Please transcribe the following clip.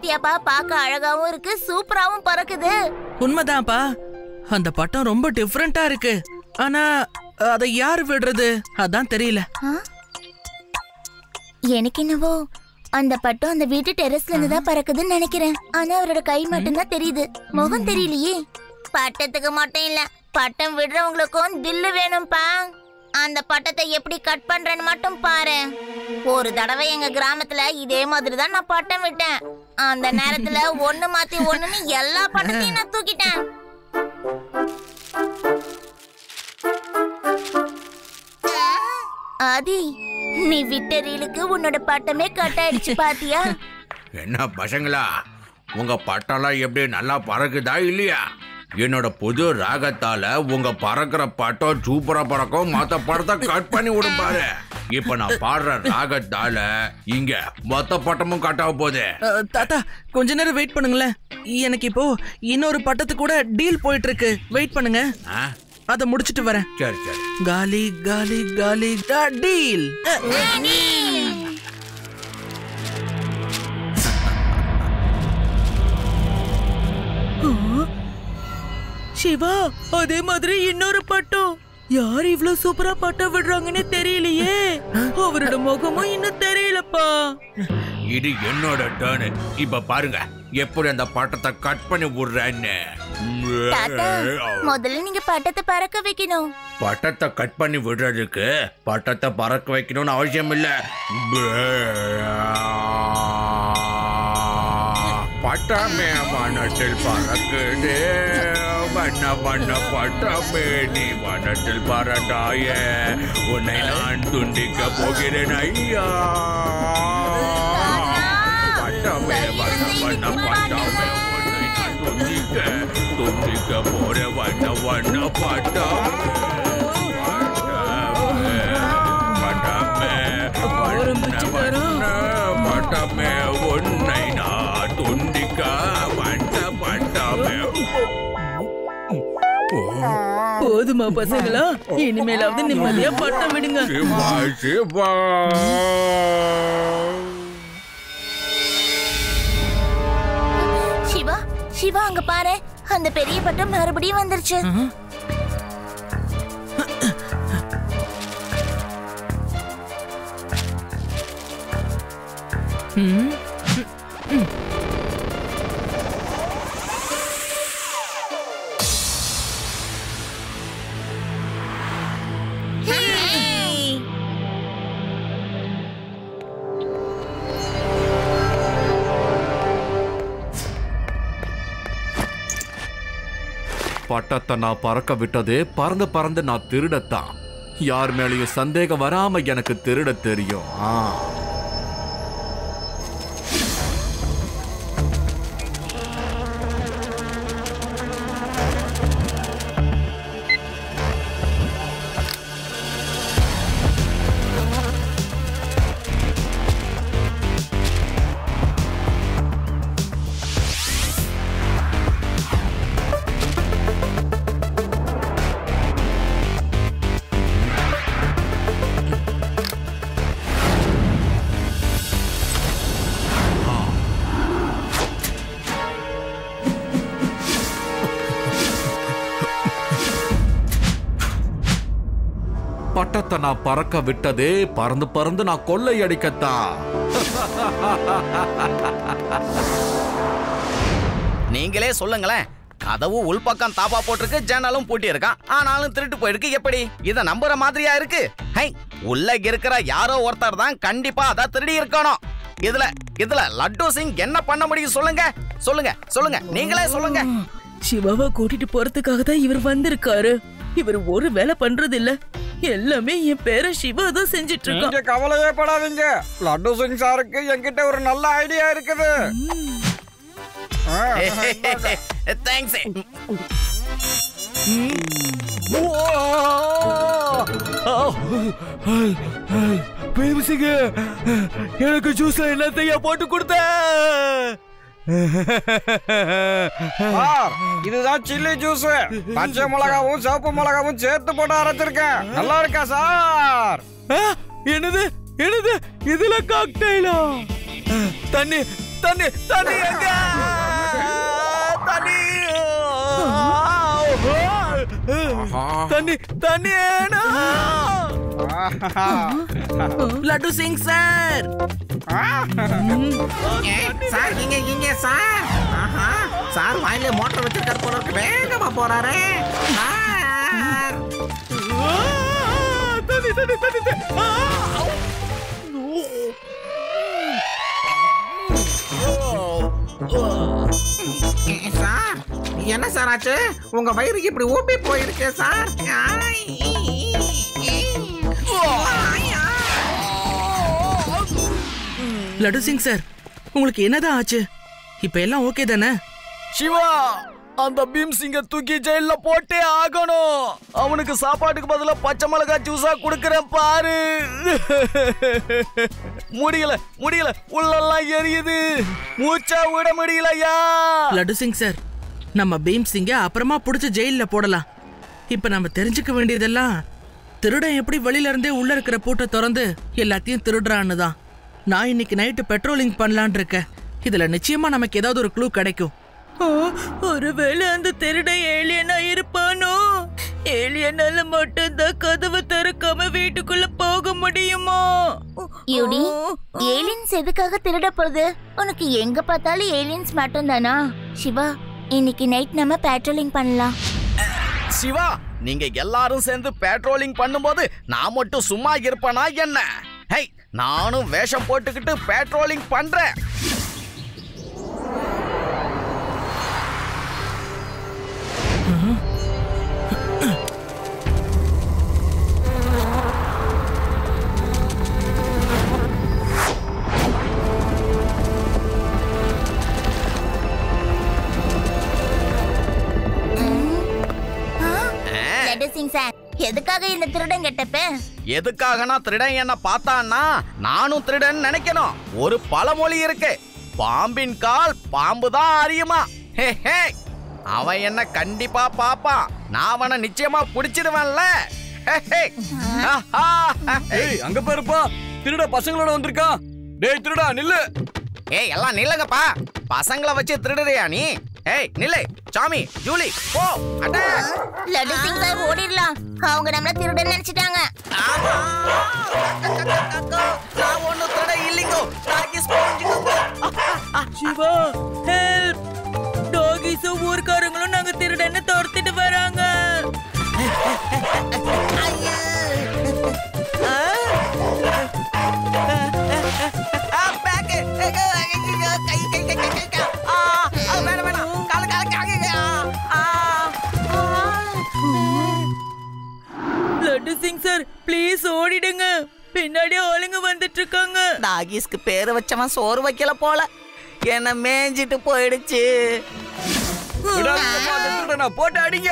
பாத்தியாப்பா, பாக்க அழகாவும் இருக்கு, சூப்பராவும் பறக்குது. உண்மைதான்ப்பா, அந்த பட்டம் ரொம்ப டிஃபரெண்டா இருக்கு. ஆனா அதை யார் விடுறது அதான் தெரியல. எனக்கு என்னவோ அந்த பட்டம் அந்த வீட்டு டெரஸ்ல இருந்து தான் பறக்குதுன்னு நினைக்கிறேன். ஆனா அவரோட கை மட்டும் தான் தெரியுது, முகம் தெரியலையே. பட்டத்துக்கு மட்டும் இல்ல, பட்டம் விடுறவங்களுக்கும் தில்லு வேணும்பா. அந்த பட்டத்தை எப்படி கட் பண்றேன்னு மட்டும் பாரு. ஒரு தடவை எங்க கிராமத்துல இதே மாதிரி தான் நான் பட்டம் விட்டேன். அந்த நேரத்துல ஒண்ணு மாத்தி ஒண்ணுன்னு எல்லா பட்டத்தையும் நான் தூக்கிட்டேன். ஆதி, நீ விட்ட ரீலுக்கு உன்னோட பட்டமே கட் ஆயிடுச்சு பாத்தியா? என்ன பசங்களா, உங்க பட்டம்லாம் எப்படி நல்லா பறக்குதா இல்லையா? என்னோட புது ராகத்தால உங்க பறக்கிற பட்டம் சூப்பரா பறக்கும். மொத்த படத்தை கட் பண்ணி விடும் பாரு. இப்ப நான் பாடுற ராகத்தால இங்க மொத்த பட்டமும் கட் ஆக போகுது. தாத்தா கொஞ்ச நேரம் வெயிட் பண்ணுங்களேன். எனக்கு இப்போ இன்னொரு பட்டத்து கூட டீல் போயிட்டு இருக்கு. வெயிட் பண்ணுங்க, அத முடிச்சிட்டு வரேன். சரி சரி. காலி காலி காலி டீல். சிவா, அதே மாதிரி இன்னொரு பட்டம். யார் இவ்ளோ சூப்பரா பட்டம் விடுறாங்கன்னு தெரியலையே. அவரோட முகமும் இன்னும் தெரியலப்பா. இது என்னோட டர்னு. இப்ப பாருங்க எப்படி அந்த பட்டத்தை கட் பண்ணி விடுறேன்னு. முதல்ல நீங்க பட்டத்தை பறக்க வைக்கணும். பட்டத்தை கட் பண்ணி விடுறதுக்கு பட்டத்தை பறக்க வைக்கணும்னு அவசியம் இல்ல. பட்டமே வனத்தில் பறக்குது, வண்ண வண்ண பட்டமே நீ வனத்தில் பறந்தாய, உன்னை நான் துண்டிக்க போகிறேன் ஐயா. பட்டமே வண்ண வண்ண பட்டமே உன்னை நான் துண்டிக்க போற வண்ண வண்ண பட்டமே பட்டமே பட்டமே உன்னை நான் துண்டிக்க வண்ண பட்டமே. போதுமா பசங்களா, இனிமேலாவது நிம்மதியா பட்டம் விடுங்க. சிவா சிவா. சிவா சிவா, அங்க பாரு, அந்த பெரிய பட்டம் மறுபடியும் வந்துருச்சு. பட்டத்தை நான் பறக்க விட்டதே பறந்து பறந்து நான் திருடத்தான். யார் மேலேயும் சந்தேகம் வராம எனக்கு திருட தெரியும். பட்டத்தை நான் பறக்க விட்டதே பறந்து பறந்து நான் கொள்ளையடிக்கத்தான். நீங்களே சொல்லுங்களேன். கதவு உள்பக்கம் தாப்பா போட்டிருக்கு, ஜன்னலும் பூட்டி இருக்கான், ஆனாலும் திருட்டு போயிருக்கு. எப்படி இத நம்புற மாதிரியா இருக்கு? ஹை, உள்ள இருக்கிற யாரோ ஒருத்தர் தான் கண்டிப்பா அத திருடி இருக்கணும். இதுல லட்டு சிங் என்ன பண்ண முடியும்? சொல்லுங்க சொல்லுங்க சொல்லுங்க, நீங்களே சொல்லுங்க. சிவாவை கூட்டிட்டு போறதுக்காக தான் இவர் வந்திருக்காரு. இவர் ஒரு வேலை பண்றது இல்ல, எல்லாமே என் பேர சிவா தான் செஞ்சிட்டு இருக்கான். நீங்க கவலையே படாதீங்க, லட்டு சிங் சாருக்கு என்கிட்ட ஒரு நல்ல ஐடியா இருக்குது. தேங்க்ஸ். எனக்கு ஜூஸ்ல என்னத்தையா போட்டு கொடுத்த? இதுதான் சில்லி ஜூஸ். பச்சை மிளகாவும் சிவப்பு மிளகாவும் சேர்த்து போட்டு அரைச்சிருக்கேன். நல்லா இருக்கா சார்? என்னது என்னது இதுல காக்டெயிலா? தண்ணி தண்ணி தண்ணி எங்க தண்ணி தண்ணி தண்ணி லட்டு சிங் சார் சார் இங்க சார் சார் வாயில மோட்டர் வச்சிருக்காரு போல இருக்கு வேகமா போறாரு சார் தண்ணி தண்ணி தண்ணி சார் என்ன சார் ஆச்சு உங்க வயிறு இப்படி ஊப்பி போயிருக்கு சார் லட்டு சிங் சார் உங்களுக்கு என்னதான் ஆச்சு இப்ப எல்லாம் ஓகே தானே? சிவா அந்த பீம் சிங்க தூக்கி ஜெயில போட்டே ஆகணும். அவனுக்கு சாப்பாட்டுக்கு பதிலா பச்சை மிளகாய் ஜூஸா குடுக்கறேன் பாரு. முடியல முடியல உள்ளெல்லாம் எரியுது, மூச்சா விட முடியலையா. லட்டு சிங் சார் நம்ம பீம் சிங்க அப்புறமா புடிச்சு ஜெயில போடலாம். இப்ப நம்ம தெரிஞ்சுக்க வேண்டியதெல்லாம் திருடன் எப்படி வெளியில இருந்தே உள்ள இருக்கிற பூட்டை திறந்து எல்லாத்தையும் திருடுறான்னு தான். நான் இன்னைக்கு நைட்டு பெட்ரோலிங் பண்ணலான் இருக்கேன். இதுல நிச்சயமா நமக்கு ஏதாவது ஒரு க்ளூ கிடைக்கும். ஒருவேளை அந்த திருடன் ஏலியனா இருப்பானோ? ஏலியனால மட்டும்தான் கதவை திறக்காம வீட்டுக்குள்ள போக முடியுமா? யூடி, ஏலியன்ஸ் எதுக்காக திருட போகுது? உனக்கு எங்க பார்த்தாலும் ஏலியன்ஸ் மட்டும் தானா? சிவா, இன்னைக்கு நைட் நம்ம பெட்ரோலிங் பண்ணலாம். சிவா, நீங்க எல்லாரும் சேர்ந்து பெட்ரோலிங் பண்ணும்போது நான் மட்டும் சும்மா இருப்பேனா என்ன? ஹே, நானும் வேஷம் போட்டுக்கிட்டு பெட்ரோலிங் பண்றேன். எதுக்காக இந்த திருடன் கெட்டப்ப? எதுக்காகனா திருடன் என்ன பார்த்தான்னா நானும் திருடன் நினைக்கணும். ஒரு பழமொழி இருக்கு, பாம்பின் கால் பாம்பு தான் அறியுமா. ஹே ஹே, அவன் என்ன கண்டிப்பா பாப்பான், நான் அவனை நிச்சயமா புடிச்சிடுவேன்ல. அங்க பாருப்பா, திருட பசங்களோட வந்திருக்கான். டேய் திருடா நில்லு. ஏய் எல்லாம் நில்லுங்கப்பா, பசங்களை வச்சு திருடுறியா நீ? ஏய் நில்லு, சாமி ஜூலி போ. அட்டாக். லட்டு சிங் சார் ஓடிடலாம், அவங்க நம்மள திருடன் நினைச்சிட்டாங்க. நான் ஒண்ணும் திருட இல்லைங்கோ, சிவா ஹெல்ப், டாகிஸும் ஊர்க்காரங்களும் நாங்க திருடன்னு துரத்திட்டு வராங்க. லட்டு சிங் சார் ப்ளீஸ் ஓடிடுங்க, பின்னாடி ஆளுங்க வந்துட்டு இருக்காங்க. டாகிஸ்க்கு பேரு வச்சவன் சோறு வைக்கல போல, என்ன மேய்ஞ்சிட்டு போயிடுச்சு. போட்டு அடிங்க.